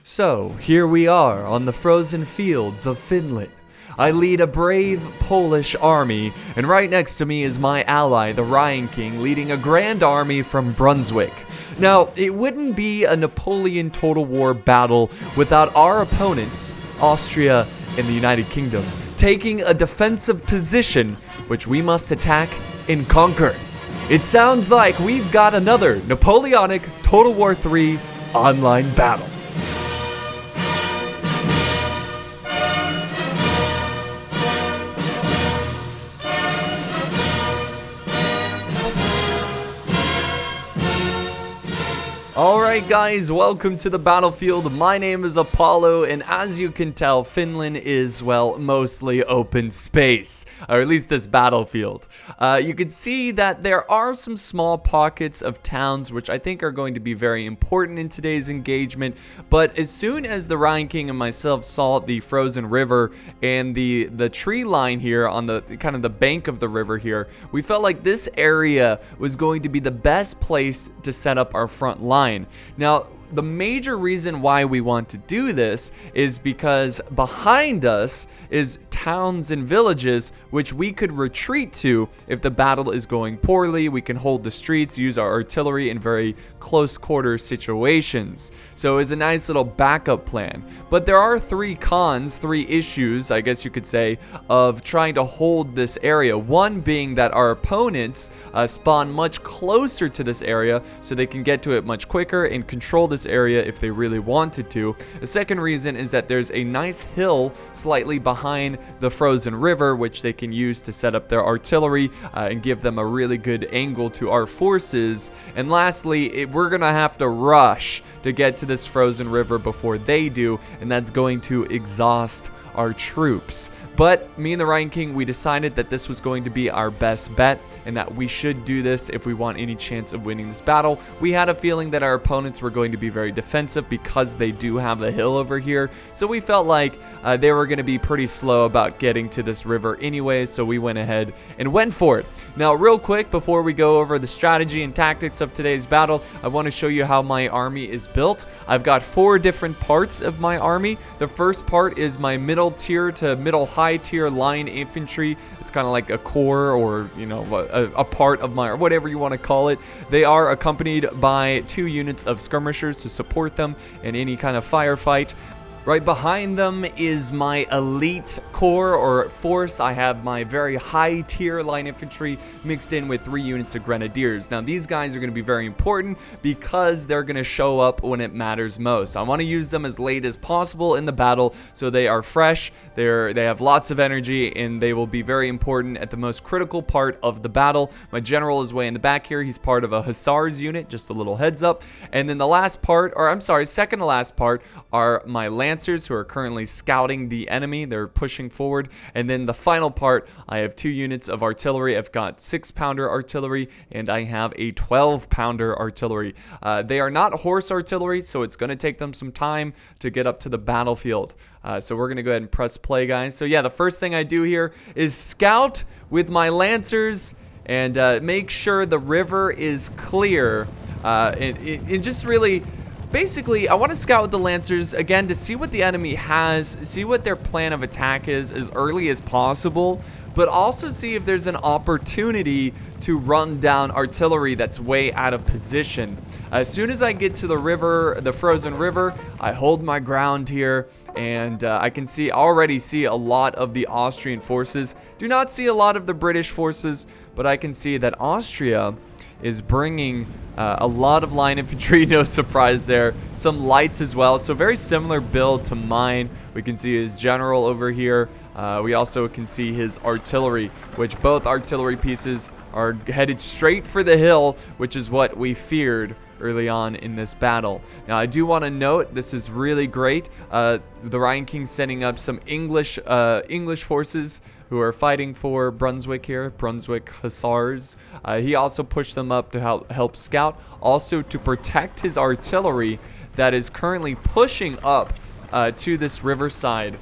So, here we are on the frozen fields of Finland. I lead a brave Polish army, and right next to me is my ally, the Ryan King, leading a grand army from Brunswick. Now, it wouldn't be a Napoleon Total War battle without our opponents, Austria and the United Kingdom, taking a defensive position which we must attack and conquer. It sounds like we've got another Napoleonic Total War 3 online battle. Alright guys, welcome to the battlefield. My name is Apollo, and as you can tell, Finland is, well, mostly open space. Or at least this battlefield. You can see that there are some small pockets of towns which I think are going to be very important in today's engagement. But as soon as the Ryan King and myself saw the frozen river and the tree line here on the kind of the bank of the river here, we felt like this area was going to be the best place to set up our front line. Now, the major reason why we want to do this is because behind us is towns and villages which we could retreat to if the battle is going poorly. We can hold the streets, use our artillery in very close quarter situations. So it's a nice little backup plan. But there are three issues, I guess you could say, of trying to hold this area. One being that our opponents spawn much closer to this area so they can get to it much quicker and control this area if they really wanted to. The second reason is that there's a nice hill slightly behind the frozen river which they can use to set up their artillery and give them a really good angle to our forces. And lastly, we're gonna have to rush to get to this frozen river before they do, and that's going to exhaust our troops. But me and the Ryan King, we decided that this was going to be our best bet and that we should do this if we want any chance of winning this battle. We had a feeling that our opponents were going to be very defensive because they do have the hill over here. So we felt like they were going to be pretty slow about getting to this river anyway, so we went ahead and went for it. Now, real quick, before we go over the strategy and tactics of today's battle, I want to show you how my army is built. I've got 4 different parts of my army. The first part is my middle tier to middle high tier line infantry. It's kind of like a core, or you know, a part of my, or whatever you want to call it. They are accompanied by 2 units of skirmishers to support them in any kind of firefight. Right behind them is my elite corps or force. I have my very high tier line infantry mixed in with 3 units of grenadiers. Now these guys are going to be very important because they're going to show up when it matters most. I want to use them as late as possible in the battle so they are fresh, they have lots of energy, and they will be very important at the most critical part of the battle. My general is way in the back here. He's part of a hussars unit, just a little heads up. And then the last part, or I'm sorry, second to last part, are my lancers who are currently scouting the enemy. They're pushing forward. And then the final part, I have 2 units of artillery. I've got 6-pounder artillery and I have a 12-pounder artillery. They are not horse artillery, so it's going to take them some time to get up to the battlefield. So we're going to go ahead and press play, guys. So yeah, the first thing I do here is scout with my lancers and make sure the river is clear. And just really, basically, I want to scout with the lancers again to see what the enemy has, see what their plan of attack is as early as possible, but also see if there's an opportunity to run down artillery that's way out of position. As soon as I get to the river, the frozen river, I hold my ground here, and I can already see a lot of the Austrian forces. Do not see a lot of the British forces, but I can see that Austria is bringing a lot of line infantry, no surprise there. Some lights as well, so very similar build to mine. We can see his general over here. We also can see his artillery, which both artillery pieces are headed straight for the hill, which is what we feared early on in this battle. Now, I do want to note, this is really great. The Ryan King setting up some English forces who are fighting for Brunswick here, Brunswick Hussars. He also pushed them up to help scout, also to protect his artillery that is currently pushing up to this riverside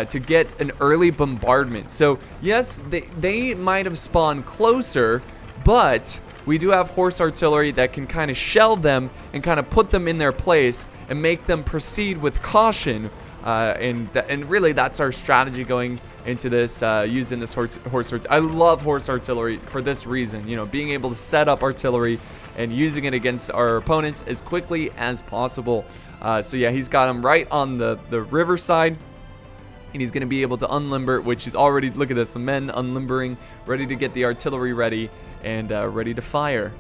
to get an early bombardment. So yes, they might have spawned closer, but we do have horse artillery that can kind of shell them and kind of put them in their place and make them proceed with caution. And really, that's our strategy going into this, using this horse artillery. I love horse artillery for this reason, you know, being able to set up artillery and using it against our opponents as quickly as possible. So yeah, he's got him right on the riverside. And he's going to be able to unlimber, which is already, look at this, the men unlimbering, ready to get the artillery ready and ready to fire.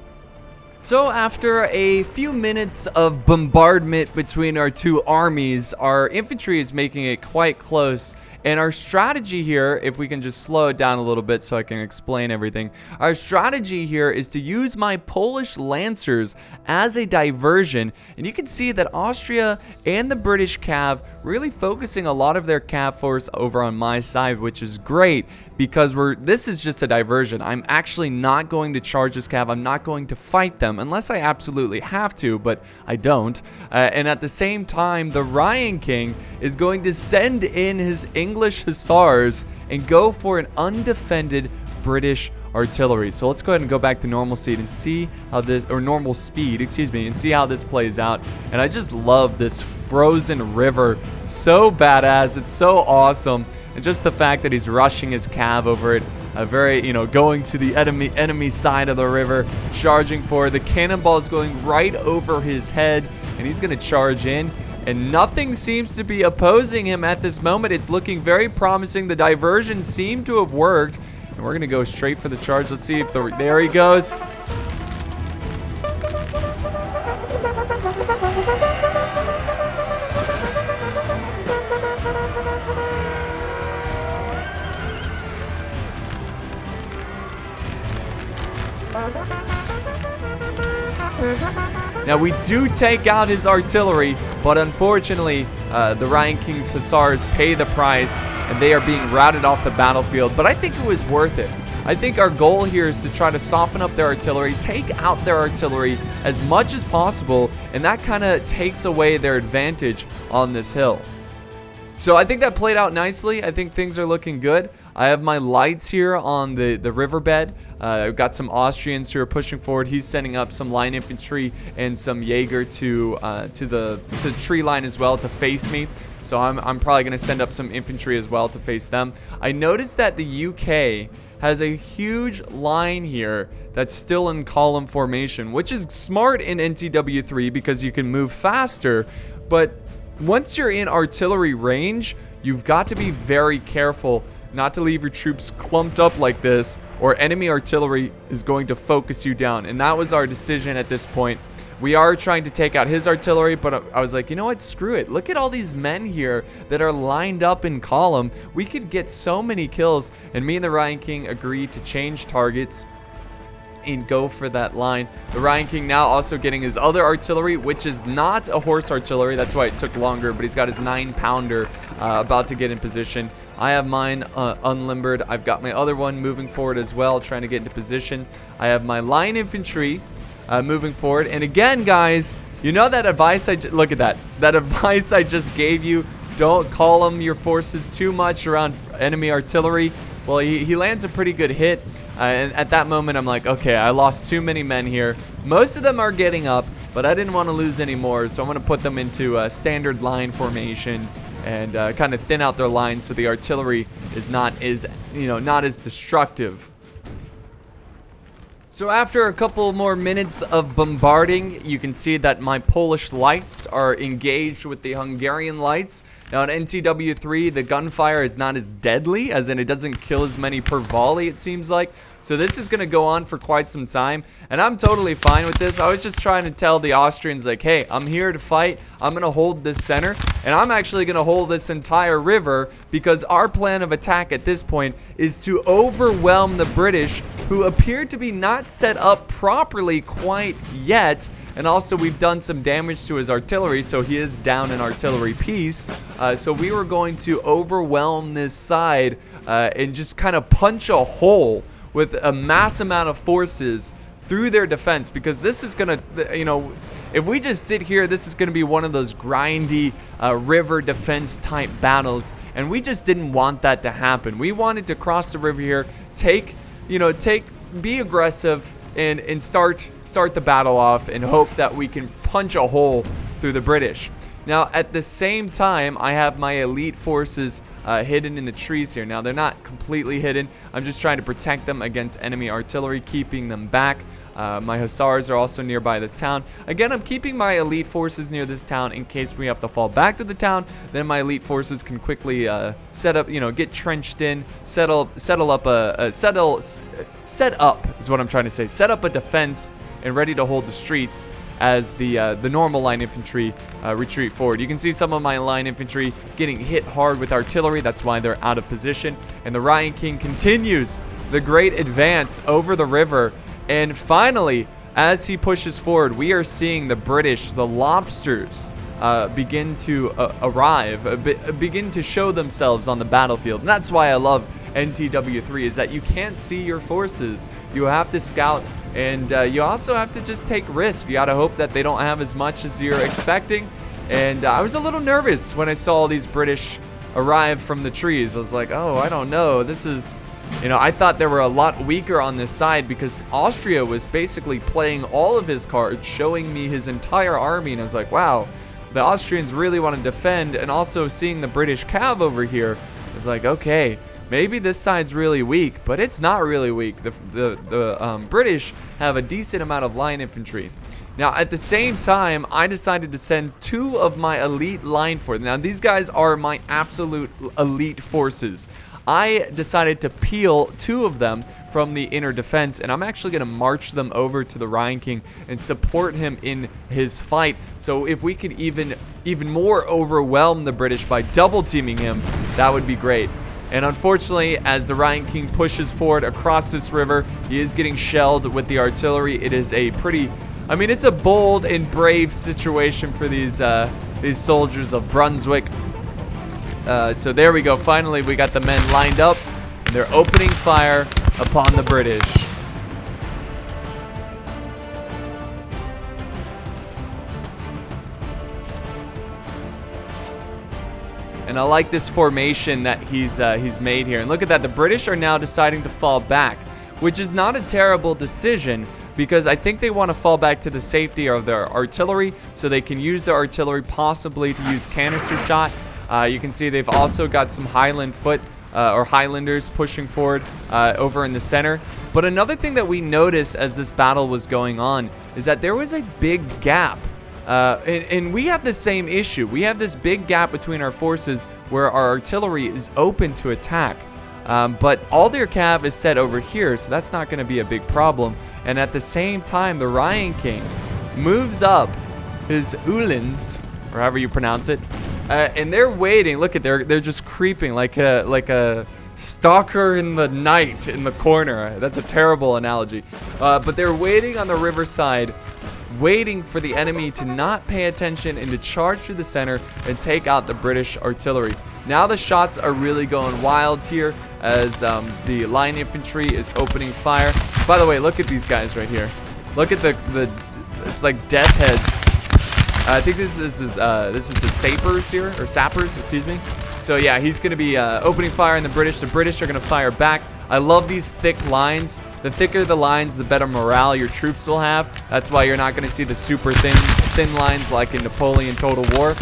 So after a few minutes of bombardment between our two armies, our infantry is making it quite close. And our strategy here, if we can just slow it down a little bit so I can explain everything. Our strategy here is to use my Polish Lancers as a diversion. And you can see that Austria and the British Cav really focusing a lot of their Cav force over on my side, which is great because this is just a diversion. I'm actually not going to charge this Cav. I'm not going to fight them unless I absolutely have to, but I don't. And at the same time, the Ryan King is going to send in his English Hussars and go for an undefended British artillery. So let's go ahead and go back to normal speed and see how this, or normal speed, excuse me, and see how this plays out. And I just love this frozen river. So badass. It's so awesome. And just the fact that he's rushing his Cav over it, very, you know, going to the enemy side of the river, charging for it. The cannonball is going right over his head, and he's going to charge in. And nothing seems to be opposing him at this moment. It's looking very promising. The diversions seem to have worked. And we're going to go straight for the charge. Let's see if there he goes. Now we do take out his artillery, but unfortunately, the Ryan King's Hussars pay the price, and they are being routed off the battlefield. But I think it was worth it. I think our goal here is to try to soften up their artillery, take out their artillery as much as possible, and that kind of takes away their advantage on this hill. So I think that played out nicely. I think things are looking good. I have my lights here on the riverbed. I've got some Austrians who are pushing forward. He's sending up some line infantry and some Jaeger to the tree line as well to face me. So I'm probably going to send up some infantry as well to face them. I noticed that the UK has a huge line here that's still in column formation, which is smart in NTW3 because you can move faster. But once you're in artillery range, you've got to be very careful not to leave your troops clumped up like this, or enemy artillery is going to focus you down. And that was our decision at this point. We are trying to take out his artillery, but I was like, you know what? Screw it. Look at all these men here that are lined up in column. We could get so many kills. And me and the Ryan King agreed to change targets and go for that line. The Ryan King now also getting his other artillery, which is not a horse artillery. That's why it took longer, but he's got his 9-pounder about to get in position. I have mine unlimbered. I've got my other one moving forward as well, trying to get into position. I have my line infantry moving forward. And again, guys, you know that advice look at that. That advice I just gave you. Don't column your forces too much around enemy artillery. Well, he lands a pretty good hit. And at that moment, I'm like, okay, I lost too many men here. Most of them are getting up, but I didn't want to lose any more, so I'm going to put them into a standard line formation and kind of thin out their lines so the artillery is not as destructive. So after a couple more minutes of bombarding, you can see that my Polish lights are engaged with the Hungarian lights. Now in NTW3, the gunfire is not as deadly, as in it doesn't kill as many per volley, it seems like. So this is going to go on for quite some time, and I'm totally fine with this. I was just trying to tell the Austrians, like, hey, I'm here to fight. I'm going to hold this center, and I'm actually going to hold this entire river, because our plan of attack at this point is to overwhelm the British, who appear to be not set up properly quite yet. And also, we've done some damage to his artillery, so he is down an artillery piece. So we were going to overwhelm this side and just kind of punch a hole with a mass amount of forces through their defense, because this is going to, you know, if we just sit here, this is going to be one of those grindy river defense type battles, and we just didn't want that to happen. We wanted to cross the river here, be aggressive, and start the battle off and hope that we can punch a hole through the British. Now, at the same time, I have my elite forces hidden in the trees here. Now, they're not completely hidden. I'm just trying to protect them against enemy artillery, keeping them back. My hussars are also nearby this town. Again, I'm keeping my elite forces near this town in case we have to fall back to the town. Then my elite forces can quickly set up, get trenched in, set up is what I'm trying to say. Set up a defense and ready to hold the streets as the normal line infantry retreat forward. You can see some of my line infantry getting hit hard with artillery. That's why they're out of position. And the Ryan King continues the great advance over the river. And finally, as he pushes forward, we are seeing the British, the lobsters, begin to arrive, begin to show themselves on the battlefield. And that's why I love NTW3, is that you can't see your forces. You have to scout, and you also have to just take risks. You gotta hope that they don't have as much as you're expecting. And I was a little nervous when I saw all these British arrive from the trees. I was like, oh, I don't know. This is, I thought they were a lot weaker on this side because Austria was basically playing all of his cards, showing me his entire army. And I was like, wow, the Austrians really want to defend. And also seeing the British cav over here, I was like, okay, maybe this side's really weak, but it's not really weak. The British have a decent amount of line infantry. Now, at the same time, I decided to send 2 of my elite line forces. Now, these guys are my absolute elite forces. I decided to peel 2 of them from the inner defense, and I'm actually going to march them over to the Ryan King and support him in his fight. So if we could even more overwhelm the British by double teaming him, that would be great. And unfortunately, as the Ryan King pushes forward across this river, he is getting shelled with the artillery. It is a pretty, it's a bold and brave situation for these soldiers of Brunswick. So there we go. Finally, we got the men lined up. They're opening fire upon the British. And I like this formation that he's made here. And look at that. The British are now deciding to fall back, which is not a terrible decision because I think they want to fall back to the safety of their artillery so they can use their artillery possibly to use canister shot. You can see they've also got some Highland foot or Highlanders pushing forward over in the center. But another thing that we noticed as this battle was going on is that there was a big gap. And we have the same issue. We have this big gap between our forces where our artillery is open to attack. But all their cav is set over here, so that's not going to be a big problem. And at the same time, the Ryan King moves up his Uhlans, or however you pronounce it, and they're waiting. Look at they're just creeping like a stalker in the night in the corner. That's a terrible analogy, but they're waiting on the riverside, waiting for the enemy to not pay attention and to charge through the center and take out the British artillery. Now the shots are really going wild here as the line infantry is opening fire. By the way, look at these guys right here. Look at the it's like death heads. I think this is the sappers here, or sappers, excuse me. So yeah, he's going to be opening fire on the British. The British are going to fire back. I love these thick lines. The thicker the lines, the better morale your troops will have. That's why you're not going to see the super thin lines like in Napoleon Total War.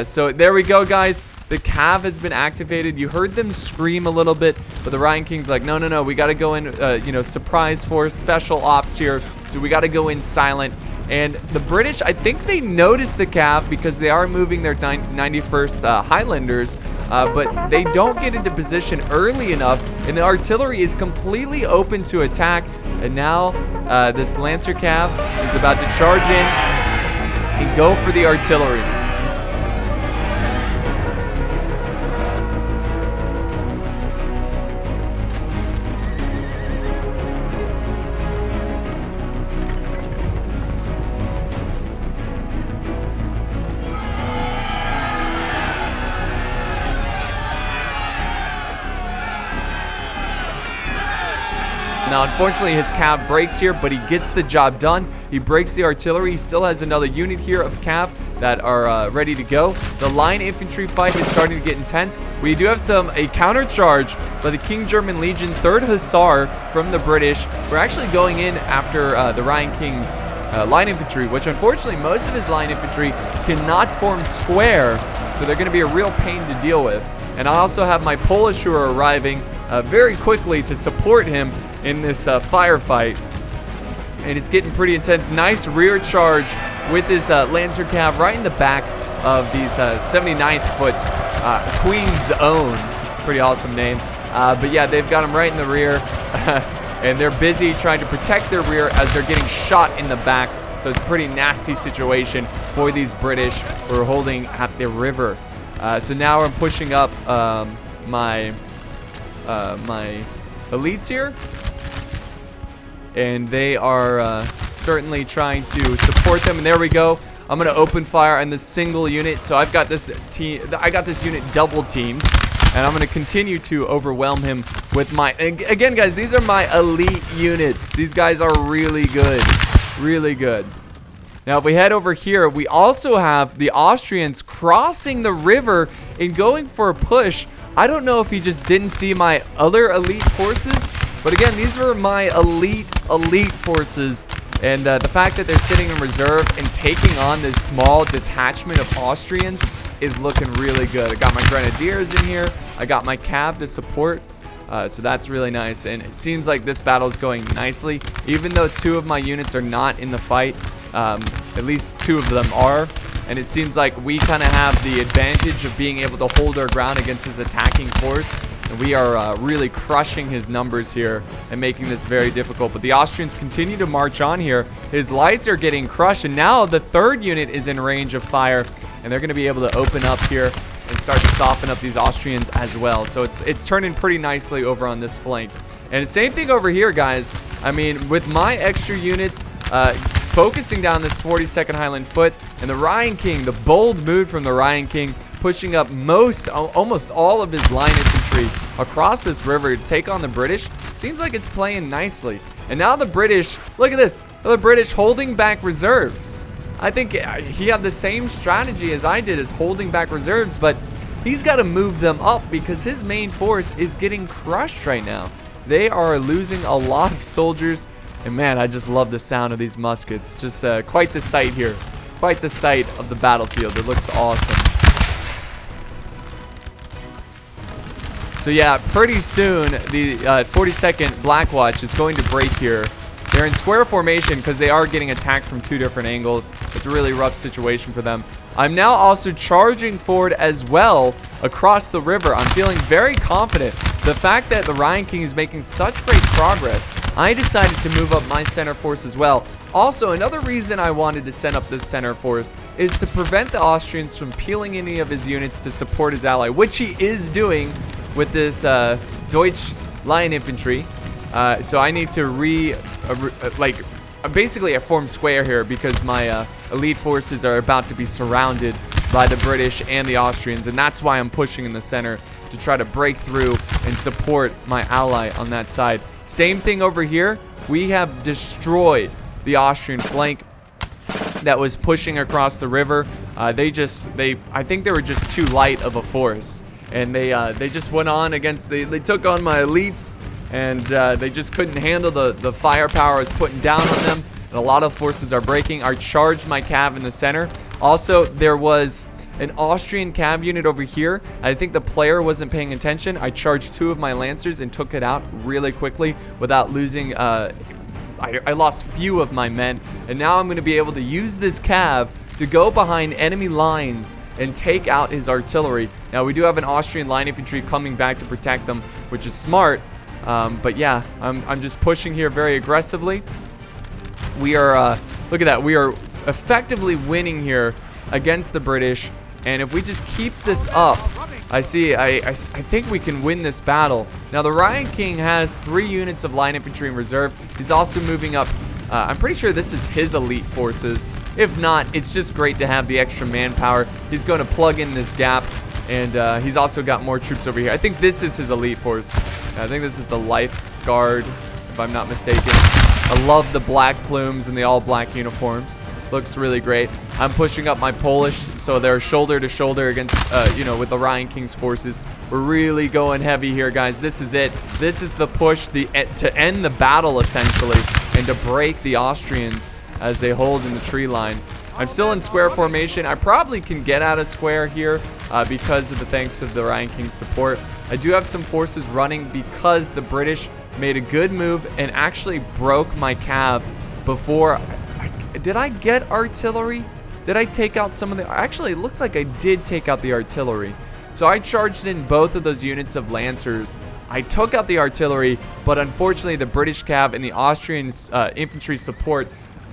So there we go, guys. The cav has been activated. You heard them scream a little bit, but the Ryan King's like, no, we got to go in, surprise force, special ops here. So we got to go in silent. And the British, I think they noticed the cav because they are moving their 91st Highlanders, but they don't get into position early enough, and the artillery is completely open to attack. And now this Lancer cav is about to charge in and go for the artillery. Now, unfortunately, his cav breaks here, but he gets the job done. He breaks the artillery. He still has another unit here of cav. that are ready to go. The line infantry fight is starting to get intense. We do have a counter charge by the King German Legion, 3rd Hussar from the British. We're actually going in after the Ryan King's line infantry, which unfortunately most of his line infantry cannot form square, so they're going to be a real pain to deal with. And I also have my Polish who are arriving very quickly to support him in this firefight. And it's getting pretty intense. Nice rear charge with this Lancer Cav right in the back of these 79th foot Queen's Own. Pretty awesome name. But yeah, they've got him right in the rear. And they're busy trying to protect their rear as they're getting shot in the back. So it's a pretty nasty situation for these British who are holding at the river. So now I'm pushing up my elites here. And they are certainly trying to support them. And there we go. I'm going to open fire on this single unit. So I've got this unit double teamed. And I'm going to continue to overwhelm him with my... Again, guys, these are my elite units. These guys are really good. Really good. Now, if we head over here, we also have the Austrians crossing the river and going for a push. I don't know if he just didn't see my other elite forces. But again, these were my elite forces. And the fact that they're sitting in reserve and taking on this small detachment of Austrians is looking really good. I got my Grenadiers in here. I got my Cav to support. So that's really nice. And it seems like this battle is going nicely. Even though 2 of my units are not in the fight, at least 2 of them are. And it seems like we kind of have the advantage of being able to hold our ground against his attacking force. And we are really crushing his numbers here and making this very difficult. But the Austrians continue to march on here. His lights are getting crushed. And now the 3rd unit is in range of fire. And they're going to be able to open up here and start to soften up these Austrians as well. So it's turning pretty nicely over on this flank. And same thing over here, guys. I mean, with my extra units focusing down this 42nd Highland Foot, and the Ryan King, the bold move from the Ryan King, pushing up almost all of his line infantry across this river to take on the British. Seems like it's playing nicely. And now the British, look at this, the British holding back reserves. I think he had the same strategy as I did, as holding back reserves, but he's got to move them up because his main force is getting crushed right now. They are losing a lot of soldiers, and man, I just love the sound of these muskets. Just quite the sight here. Quite the sight of the battlefield. It looks awesome. So yeah, pretty soon the 42nd Blackwatch is going to break here. They're in square formation because they are getting attacked from 2 different angles. It's a really rough situation for them. I'm now also charging forward as well across the river. I'm feeling very confident. The fact that the Ryan King is making such great progress, I decided to move up my center force as well. Also, another reason I wanted to send up this center force is to prevent the Austrians from peeling any of his units to support his ally, which he is doing with this Deutsch Line Infantry. So I need to basically I form square here because my elite forces are about to be surrounded by the British and the Austrians, and that's why I'm pushing in the center to try to break through and support my ally on that side. Same thing over here. We have destroyed the Austrian flank that was pushing across the river. I think they were just too light of a force, and they just went on against they took on my elites. And they just couldn't handle the firepower I was putting down on them. And a lot of forces are breaking. I charged my cav in the center. Also, there was an Austrian cav unit over here. I think the player wasn't paying attention. I charged 2 of my lancers and took it out really quickly without losing. I lost few of my men. And now I'm going to be able to use this cav to go behind enemy lines and take out his artillery. Now, we do have an Austrian line infantry coming back to protect them, which is smart. But yeah, I'm just pushing here very aggressively. We are, look at that. We are effectively winning here against the British. And if we just keep this up, I think we can win this battle. Now, the Ryan King has 3 units of line infantry in reserve. He's also moving up. I'm pretty sure this is his elite forces. If not, it's just great to have the extra manpower. He's going to plug in this gap. And he's also got more troops over here. I think this is his elite force. I think this is the Life Guard, if I'm not mistaken. I love the black plumes and the all black uniforms. Looks really great. I'm pushing up my Polish, so they're shoulder to shoulder against, with the Ryan King's forces. We're really going heavy here, guys. This is it. This is the push to end the battle, essentially, and to break the Austrians as they hold in the tree line. I'm still in square formation. I probably can get out of square here because of the thanks of the Ryan King's support. I do have some forces running because the British made a good move and actually broke my cav before. Did I get artillery? Did I take out some of the... Actually, it looks like I did take out the artillery. So I charged in both of those units of Lancers. I took out the artillery, but unfortunately the British cav and the Austrian infantry support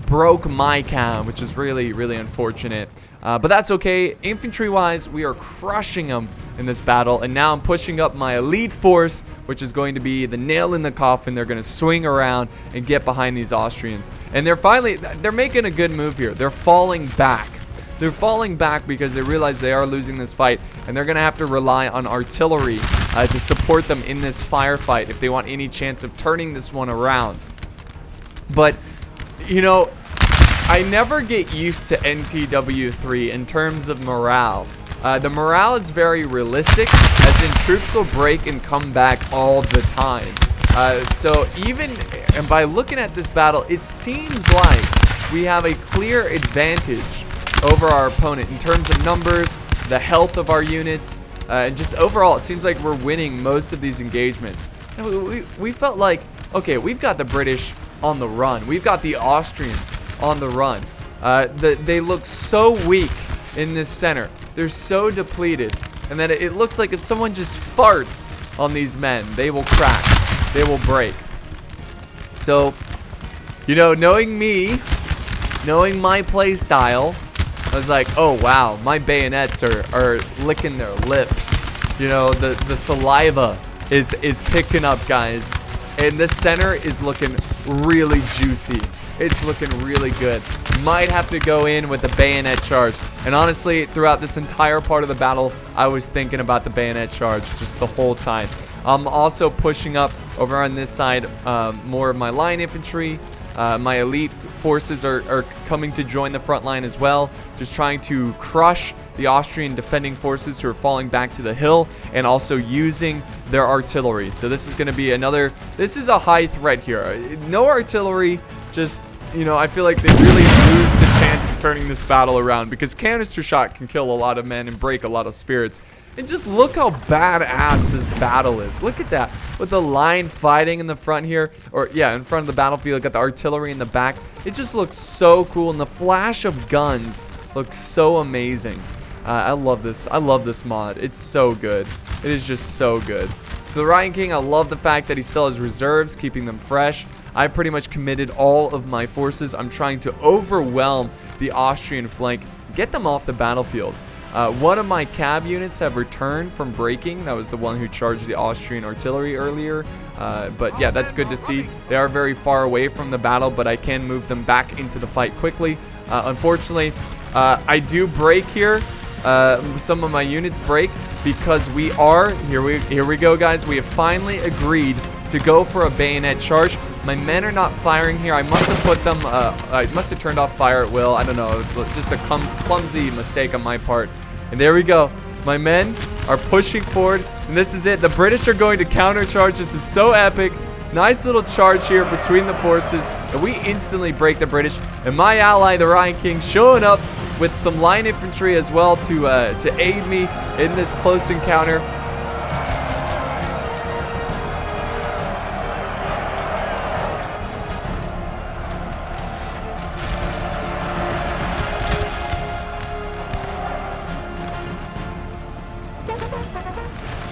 broke my cav, which is really, really unfortunate. But that's okay. Infantry-wise, we are crushing them in this battle. And now I'm pushing up my elite force, which is going to be the nail in the coffin. They're going to swing around and get behind these Austrians. And they're making a good move here. They're falling back. They're falling back because they realize they are losing this fight. And they're going to have to rely on artillery to support them in this firefight if they want any chance of turning this one around. But, you know, I never get used to NTW3 in terms of morale. The morale is very realistic, as in troops will break and come back all the time. So even and by looking at this battle, it seems like we have a clear advantage over our opponent in terms of numbers, the health of our units, and just overall, it seems like we're winning most of these engagements. And we felt like, okay, we've got the British on the run. We've got the Austrians on the run. They look so weak in this center. They're so depleted. And that it looks like if someone just farts on these men, they will crack. They will break. So, you know, knowing me, knowing my play style, I was like, oh wow, my bayonets are licking their lips. You know, the saliva is picking up, guys. And this center is looking really juicy. It's looking really good. Might have to go in with the bayonet charge. And honestly, throughout this entire part of the battle, I was thinking about the bayonet charge just the whole time. I'm also pushing up over on this side more of my line infantry. My elite forces are coming to join the front line as well. Just trying to crush the Austrian defending forces who are falling back to the hill and also using their artillery. So this is going to be this is a high threat here. No artillery, just, you know, I feel like they really lose the chance of turning this battle around because canister shot can kill a lot of men and break a lot of spirits. And just look how badass this battle is. Look at that. With the line fighting in the front here. Or, yeah, in front of the battlefield. Got the artillery in the back. It just looks so cool. And the flash of guns looks so amazing. I love this. I love this mod. It's so good. It is just so good. So the Ryan King, I love the fact that he still has reserves, keeping them fresh. I pretty much committed all of my forces. I'm trying to overwhelm the Austrian flank. Get them off the battlefield. One of my cab units have returned from breaking. That was the one who charged the Austrian artillery earlier. But yeah, that's good to see. They are very far away from the battle, but I can move them back into the fight quickly. Unfortunately, I do break here. Some of my units break because we are, here we go, guys. We have finally agreed to go for a bayonet charge. My men are not firing here. I must have put them, I must have turned off fire at will. I don't know, just a clumsy mistake on my part. And there we go. My men are pushing forward, and this is it. The British are going to countercharge. This is so epic. Nice little charge here between the forces, and we instantly break the British. And my ally, the Ryan King, showing up with some line infantry as well to aid me in this close encounter.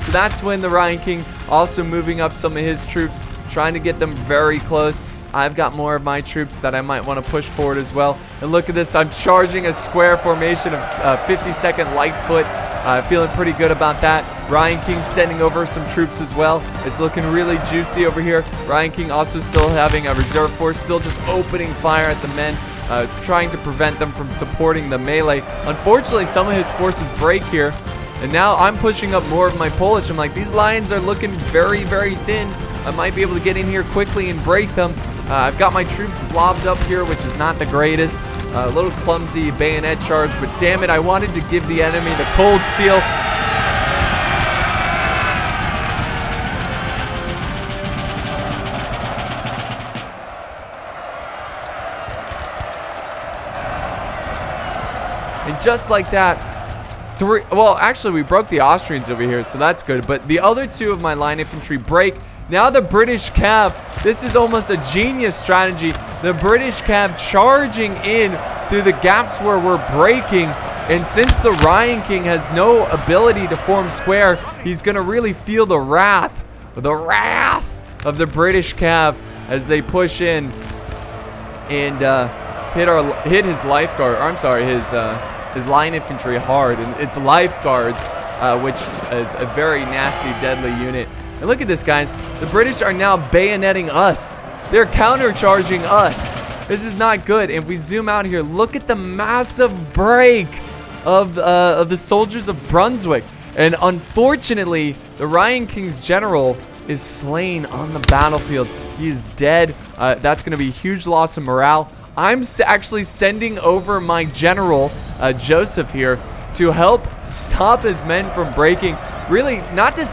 So that's when the Ryan King also moving up some of his troops, trying to get them very close. I've got more of my troops that I might want to push forward as well. And look at this, I'm charging a square formation of 52nd Lightfoot. Feeling pretty good about that. Ryan King sending over some troops as well. It's looking really juicy over here. Ryan King also still having a reserve force, still just opening fire at the men, trying to prevent them from supporting the melee. Unfortunately, some of his forces break here. And now I'm pushing up more of my Polish. I'm like, these lines are looking very, very thin. I might be able to get in here quickly and break them. I've got my troops blobbed up here, which is not the greatest. A little clumsy bayonet charge, but damn it, I wanted to give the enemy the cold steel. And just like that, well, actually, we broke the Austrians over here, so that's good. But the other two of my line infantry break. Now the British cav, this is almost a genius strategy. The British cav charging in through the gaps where we're breaking. And since the Ryan King has no ability to form square, he's going to really feel the wrath of the British cav as they push in and hit his lifeguard. Or I'm sorry, his line infantry hard. And it's lifeguards, which is a very nasty, deadly unit. And look at this, guys. The British are now bayoneting us. They're countercharging us. This is not good. And if we zoom out here, look at the massive break of the soldiers of Brunswick. And unfortunately, the Ryan King's general is slain on the battlefield. He's dead. That's going to be a huge loss of morale. I'm actually sending over my general, Joseph here, to help stop his men from breaking. Really, not to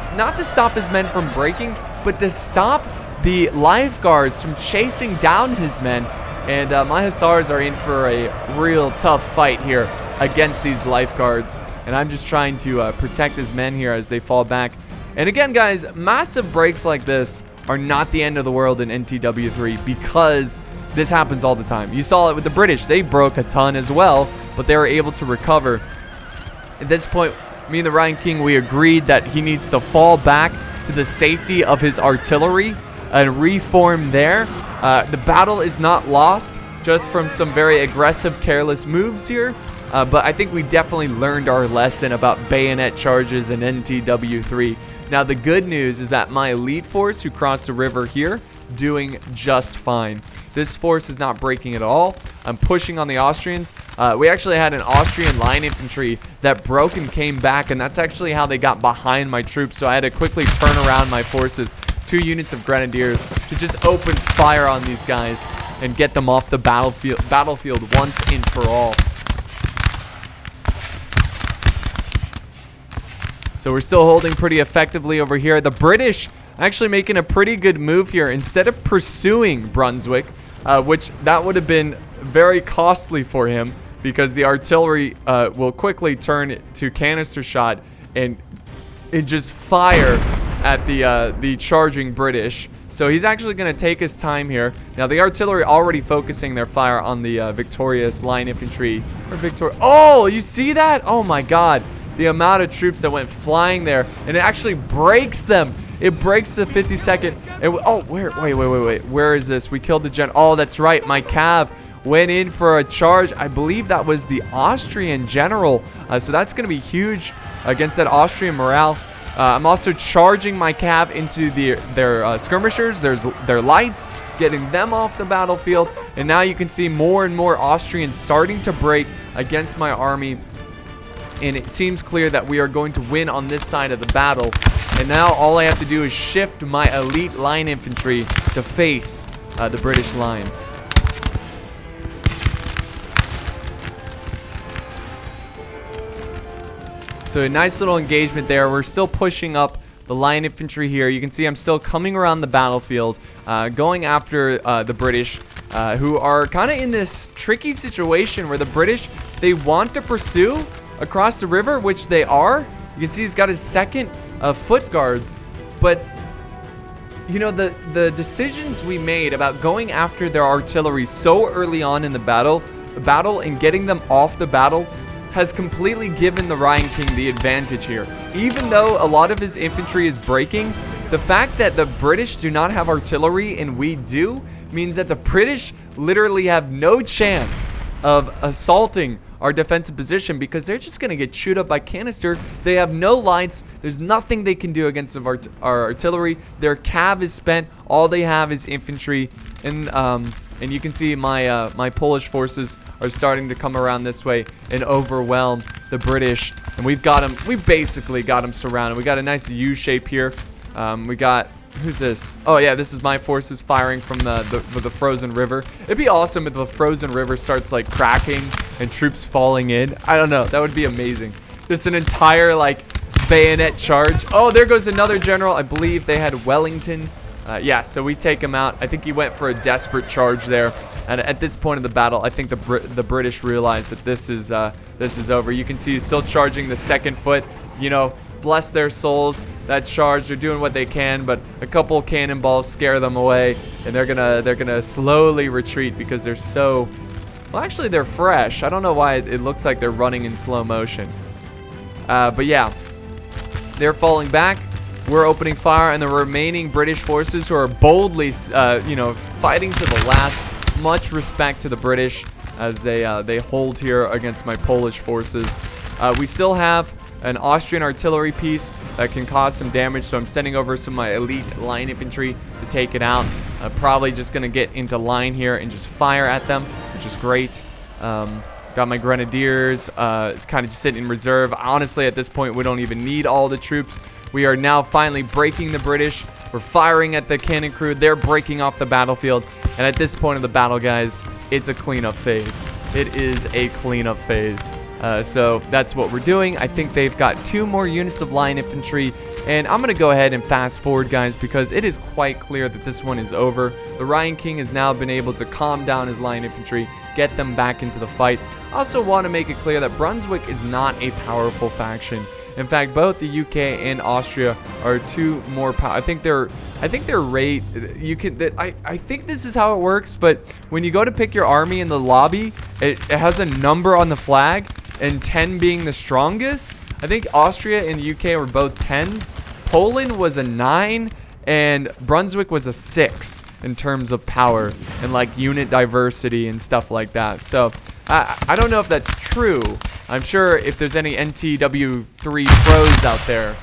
stop his men from breaking, but to stop the lifeguards from chasing down his men. And my hussars are in for a real tough fight here against these lifeguards. And I'm just trying to protect his men here as they fall back. And again, guys, massive breaks like this are not the end of the world in NTW3 because this happens all the time. You saw it with the British. They broke a ton as well, but they were able to recover. At this point, me and the Ryan King, we agreed that he needs to fall back to the safety of his artillery and reform there. The battle is not lost just from some very aggressive, careless moves here. But I think we definitely learned our lesson about bayonet charges in NTW3. Now, the good news is that my elite force who crossed the river here, doing just fine. This force is not breaking at all. I'm pushing on the Austrians. We actually had an Austrian line infantry that broke and came back, and that's actually how they got behind my troops. So I had to quickly turn around my forces, 2 units of grenadiers, to just open fire on these guys and get them off the battlefield once and for all. So we're still holding pretty effectively over here. The British actually making a pretty good move here. Instead of pursuing Brunswick, which that would have been very costly for him because the artillery will quickly turn to canister shot and just fire at the charging British. So he's actually going to take his time here. Now the artillery already focusing their fire on the victorious line infantry. Oh, you see that? Oh my God. The amount of troops that went flying there, and it actually breaks them. It breaks the 52nd. Oh, wait. Where is this? We killed the gen. Oh, that's right. My cav went in for a charge. I believe that was the Austrian general. So that's going to be huge against that Austrian morale. I'm also charging my cav into their skirmishers, their lights, getting them off the battlefield. And now you can see more and more Austrians starting to break against my army. And it seems clear that we are going to win on this side of the battle. And now all I have to do is shift my elite line infantry to face the British line. So a nice little engagement there. We're still pushing up the line infantry here. You can see I'm still coming around the battlefield, going after the British, who are kind of in this tricky situation where the British, they want to pursue across the river, which they are. You can see he's got his second foot guards, but you know, the decisions we made about going after their artillery so early on in the battle and getting them off the battle has completely given the Ryan King the advantage here. Even though a lot of his infantry is breaking, the fact that the British do not have artillery and we do means that the British literally have no chance of assaulting our defensive position because they're just going to get chewed up by canister. They have no lights. There's nothing they can do against our artillery. Their cav is spent. All they have is infantry. And you can see my Polish forces are starting to come around this way and overwhelm the British. And we've basically got them surrounded. We got a nice U shape here. We got Who's this? Oh yeah, this is my forces firing from the frozen river. It'd be awesome if the frozen river starts like cracking and troops falling in. I don't know. That would be amazing. Just an entire like bayonet charge. Oh, there goes another general. I believe they had Wellington. Yeah, so we take him out. I think he went for a desperate charge there. And at this point of the battle, I think the British realized that this is over. You can see he's still charging the second foot. You know, bless their souls. That charge, they're doing what they can, but a couple cannonballs scare them away, and they're gonna slowly retreat because they're so. Well, actually, they're fresh. I don't know why it looks like they're running in slow motion. But yeah, they're falling back. We're opening fire, and the remaining British forces who are boldly, you know, fighting to the last. Much respect to the British as they hold here against my Polish forces. We still have an Austrian artillery piece that can cause some damage, so I'm sending over some of my elite line infantry to take it out. Probably just gonna get into line here and just fire at them, which is great. Got my grenadiers. It's kind of just sitting in reserve. Honestly, at this point, we don't even need all the troops. We are now finally breaking the British. We're firing at the cannon crew. They're breaking off the battlefield. And at this point of the battle, guys, it's a cleanup phase. It is a cleanup phase. So that's what we're doing. I think they've got 2 more units of line infantry. And I'm going to go ahead and fast forward, guys, because it is quite clear that this one is over. The Ryan King has now been able to calm down his line infantry, get them back into the fight. I also want to make it clear that Brunswick is not a powerful faction. In fact, both the UK and Austria are 2 more powerful. I think their rate, you can. I think this is how it works. But when you go to pick your army in the lobby, it has a number on the flag, and 10 being the strongest. I think Austria and the UK were both 10s. Poland was a 9, and Brunswick was a 6 in terms of power and like unit diversity and stuff like that. So I don't know if that's true. I'm sure if there's any NTW3 pros out there,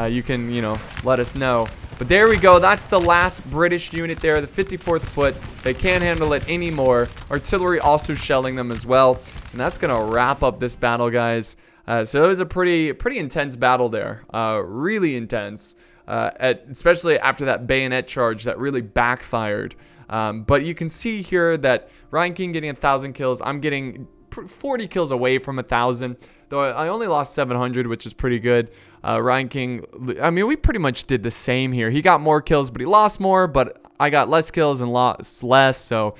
you can, you know, let us know. But there we go. That's the last British unit there, the 54th Foot. They can't handle it anymore. Artillery also shelling them as well. And that's going to wrap up this battle, guys. So it was a pretty intense battle there. Really intense. Especially after that bayonet charge that really backfired. But you can see here that Ryan King getting 1,000 kills. I'm getting 40 kills away from 1,000, though I only lost 700, which is pretty good. Ryan King, I mean, we pretty much did the same here. He got more kills, but he lost more, but I got less kills and lost less, so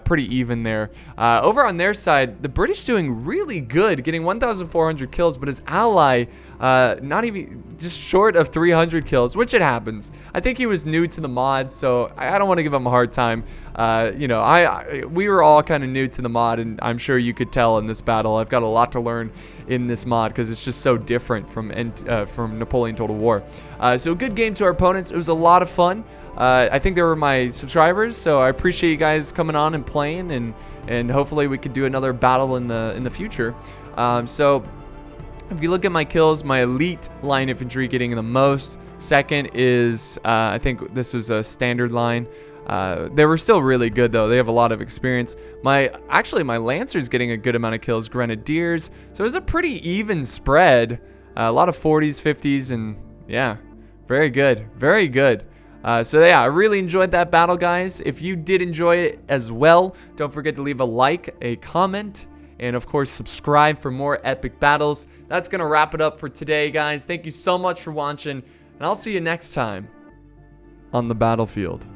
pretty even there. Over on their side, the British doing really good, getting 1,400 kills, but his ally not even just short of 300 kills, which it happens. I think he was new to the mod, so I don't want to give him a hard time. You know, we were all kind of new to the mod, and I'm sure you could tell in this battle. I've got a lot to learn in this mod because it's just so different from Napoleon Total War. So good game to our opponents. It was a lot of fun. I think they were my subscribers, so I appreciate you guys coming on and playing, and hopefully we could do another battle in the future. So if you look at my kills, my elite line infantry getting the most. Second is I think this was a standard line. They were still really good though. They have a lot of experience. Actually my Lancers getting a good amount of kills. Grenadiers. So it was a pretty even spread. A lot of 40s, 50s, and yeah, very good, very good. So yeah, I really enjoyed that battle, guys. If you did enjoy it as well, don't forget to leave a like, a comment, and of course subscribe for more epic battles. That's gonna wrap it up for today, guys. Thank you so much for watching, and I'll see you next time on the battlefield.